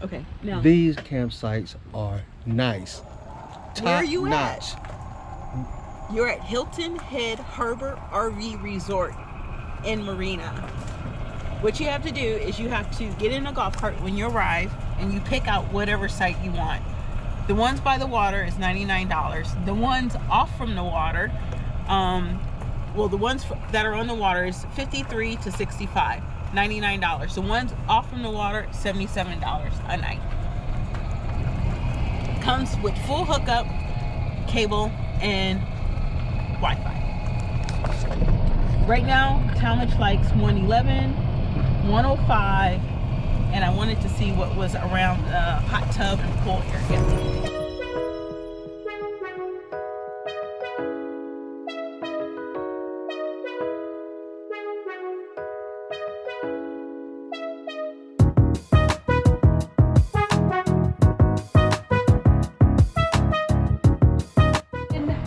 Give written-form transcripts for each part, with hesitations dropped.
Okay, now These campsites are nice. where are you notch. at? You're at Hilton Head Harbor RV Resort in Marina. What you have to do is you have to get in a golf cart when you arrive, and you pick out whatever site you want. The ones by the water is $99. The ones off from the water, well, the ones that are on the water is $53 to $65. $99. The ones off from the water, $77 a night. Comes with full hookup, cable, and Wi-Fi. Right now, Talmadge likes 111, 105, and I wanted to see what was around the hot tub and pool area.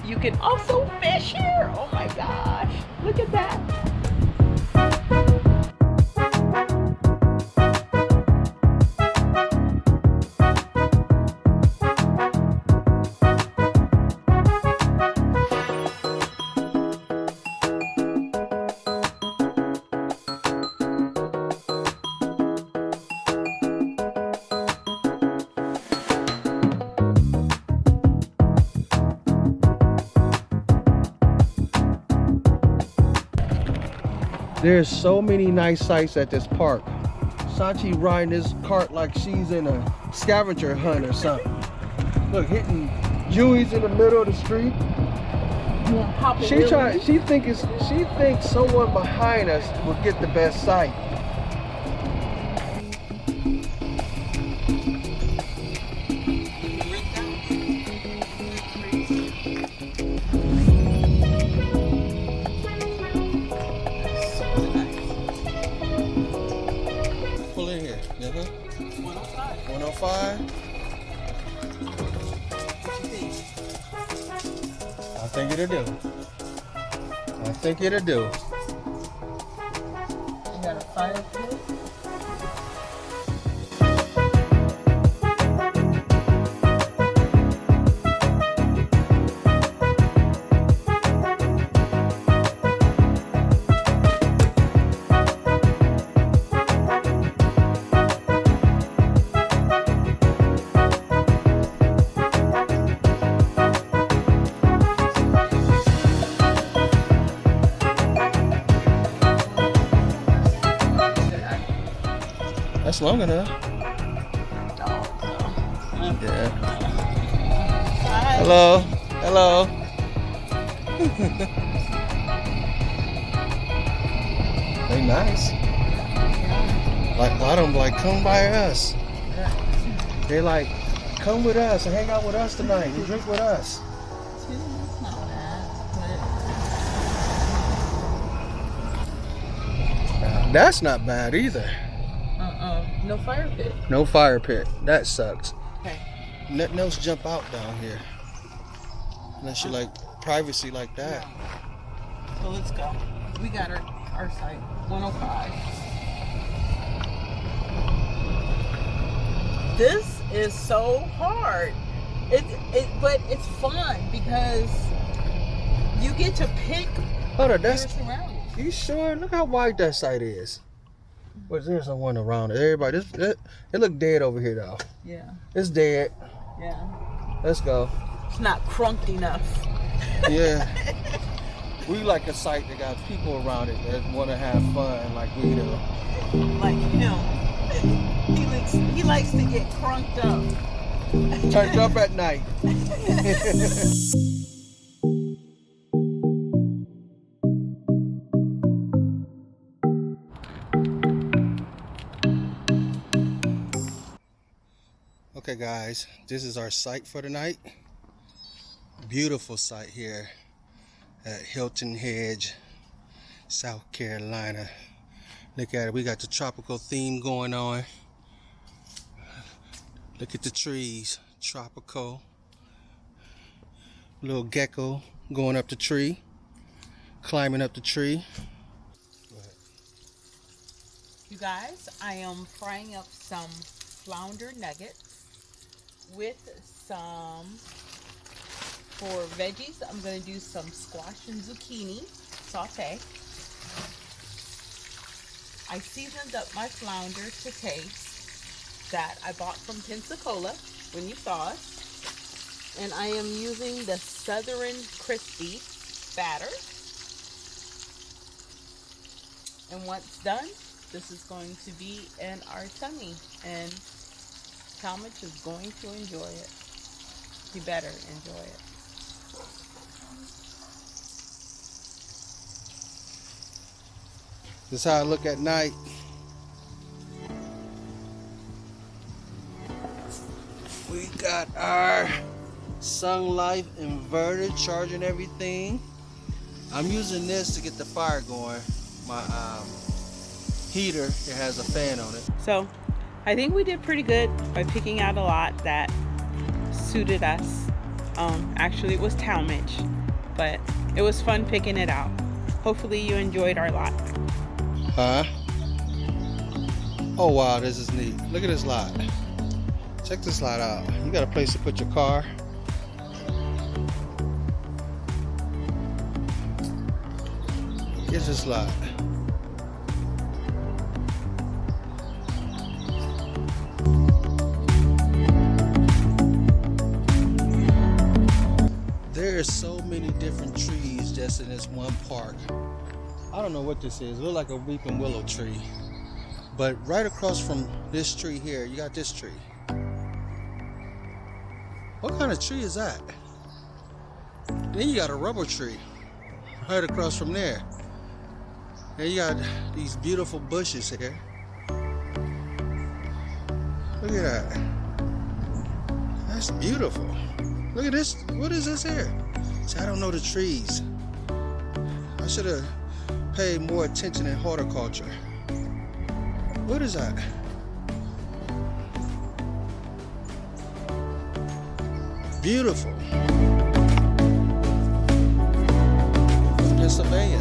You can also fish here. Oh my gosh, look at that. There's so many nice sights at this park. Sanchi riding this cart like she's in a scavenger hunt or something. Look, hitting Jewies in the middle of the street. She thinks someone behind us will get the best sight. Pull in here, nigga. 105. 105. I think it'll do. I think it'll do. You got a fire pit? That's long enough. Yeah. Hi. Hello. Hello. They nice. Like, why don't like come by us? They like come with us and hang out with us tonight and drink with us. It's not bad, That's not bad either. no fire pit. No fire pit. That sucks. Okay. Nothing else jump out down here. Unless you like privacy like that. So let's go. We got our site, 105. This is so hard. But it's fun because you get to pick Hold on, your that's surroundings. you sure? Look how wide that site is. But there's no one around it. Everybody, it look dead over here though. Yeah. It's dead. Yeah. Let's go. It's not crunked enough. Yeah. We like a site that got people around it that want to have fun like we do. Like him. He likes to get crunked up. Turned up at night. Okay guys, this is our site for the night. Beautiful site here at Hilton Head, South Carolina. Look at it, we got the tropical theme going on. Look at the trees, tropical. Little gecko going up the tree, climbing up the tree. You guys, I am frying up some flounder nuggets with some, for veggies, I'm going to do some squash and zucchini saute. I seasoned up my flounder to taste that I bought from Pensacola when you saw us. And I am using the Southern Crispy batter. And once done, this is going to be in our tummy. And Talmadge is going to enjoy it. He better enjoy it. This is how I look at night. We got our Sun Life inverter charging everything. I'm using this to get the fire going. My heater, it has a fan on it. So I think we did pretty good by picking out a lot that suited us. Actually, it was Talmadge, but it was fun picking it out. Hopefully you enjoyed our lot. Huh? Oh wow, this is neat. Look at this lot. Check this lot out. You got a place to put your car. Here's this lot. There's so many different trees just in this one park. I don't know what this is. It looks like a weeping willow tree. But right across from this tree here, you got this tree. What kind of tree is that? Then you got a rubber tree right across from there. And you got these beautiful bushes here. Look at that. That's beautiful. Look at this. What is this here? See, I don't know the trees. I should have paid more attention in horticulture. What is that? Beautiful. Pennsylvania.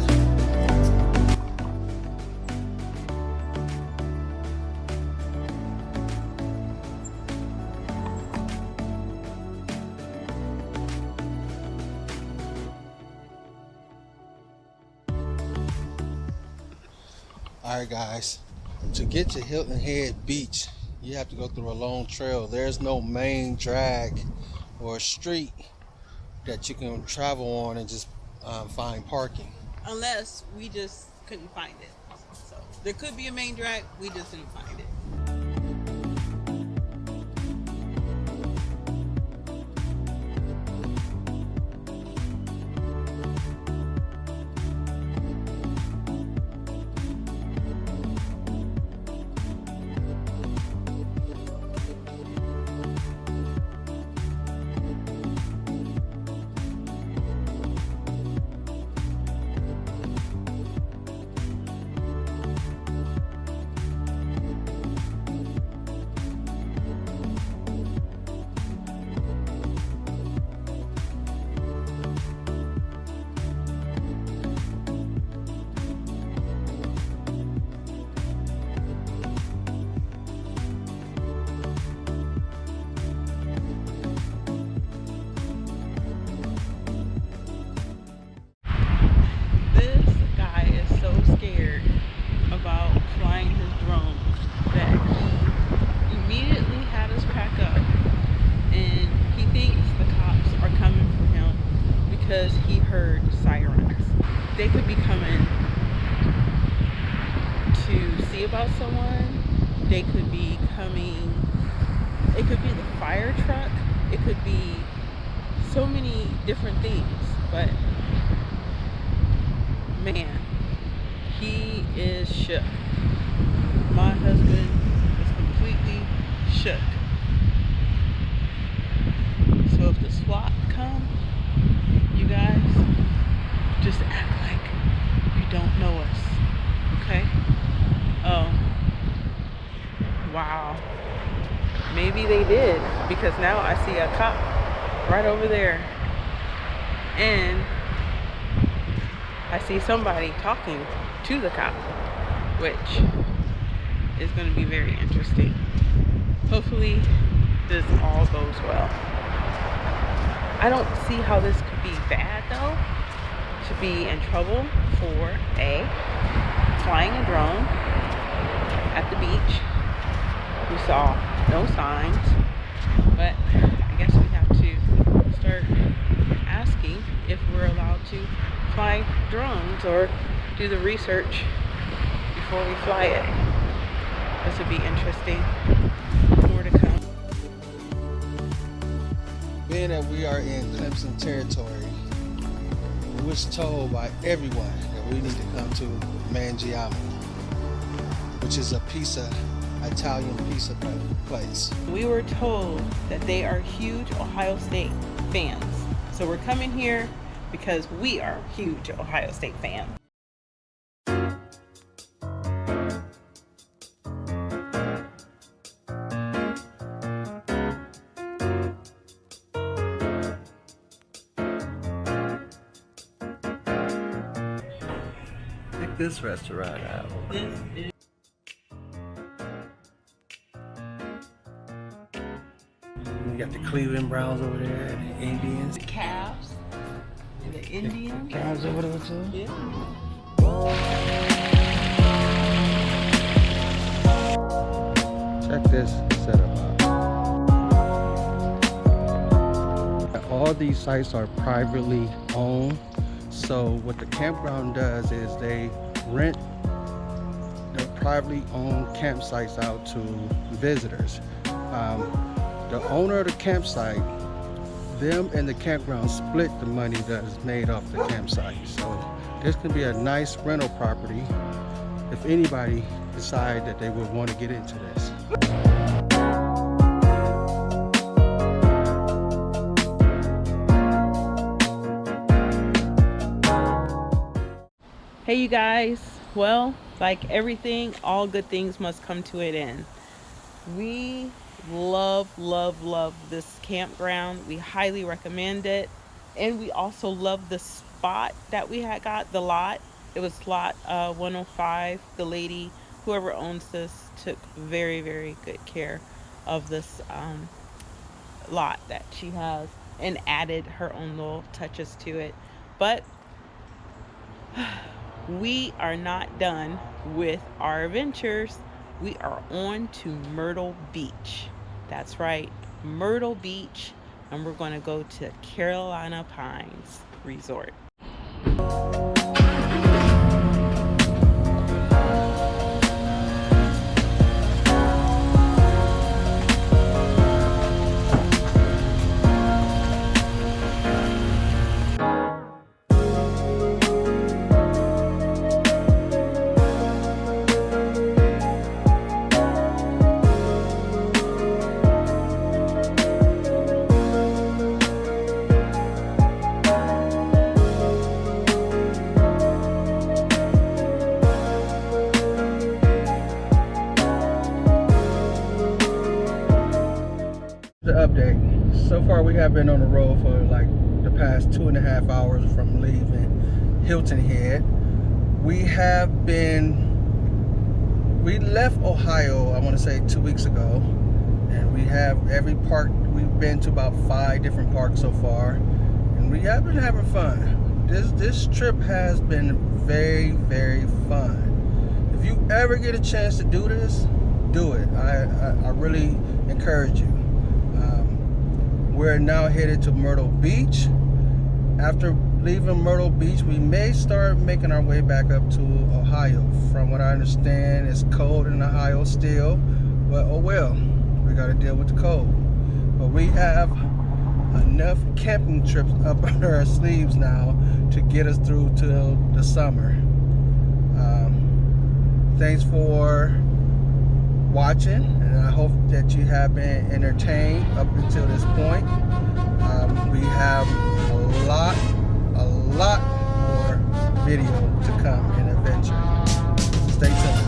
Alright guys, to get to Hilton Head Beach, you have to go through a long trail. There's no main drag or a street that you can travel on and just find parking. Unless we just couldn't find it. So there could be a main drag, we just didn't find it. Because he heard sirens. They could be coming to see about someone. They could be coming, it could be the fire truck. It could be so many different things. But man, he is shook. My husband is completely shook. So if the SWAT come, you guys just act like you don't know us, okay? Oh, wow. Maybe they did, because now I see a cop right over there, and I see somebody talking to the cop, which is going to be very interesting. hopefully this all goes well. I don't see how this could be bad though, to be in trouble for flying a drone at the beach. We saw no signs, but I guess we have to start asking if we're allowed to fly drones or do the research before we fly it. This would be interesting. More to come. Being that we are in Clemson territory, we was told by everyone that we need to come to Mangiamo, which is a Italian pizza place. We were told that they are huge Ohio State fans. So we're coming here because we are huge Ohio State fans. Check this restaurant out. We got the Cleveland Browns over there, and the Indians. The Cavs, and the Indians. Cavs over there too? Yeah. Check this setup out. All these sites are privately owned. So what the campground does is they rent the privately owned campsites out to visitors. The owner of the campsite, them and the campground split the money that is made off the campsite. So this can be a nice rental property if anybody decide that they would want to get into this. Hey you guys, well, like everything, all good things must come to an end. We love this campground. We highly recommend it, and we also love the spot that we had got, the lot. It was lot 105. The lady, whoever owns this, took very good care of this lot that she has and added her own little touches to it. But we are not done with our adventures. We are on to Myrtle Beach. That's right, Myrtle Beach, and we're going to go to Carolina Pines Resort. The update. So far we have been on the road for like the past 2.5 hours from leaving Hilton Head. We left Ohio, I want to say 2 weeks ago, and we have every park. We've been to about 5 different parks so far, and we have been having fun. This trip has been very fun. If you ever get a chance to do this, do it. I really encourage you. We're now headed to Myrtle Beach. After leaving Myrtle Beach, we may start making our way back up to Ohio. From what I understand, it's cold in Ohio still, but oh well, we got to deal with the cold. But we have enough camping trips up under our sleeves now to get us through till the summer. Thanks for watching, and I hope that you have been entertained up until this point. We have a lot more video to come in adventure. Stay tuned.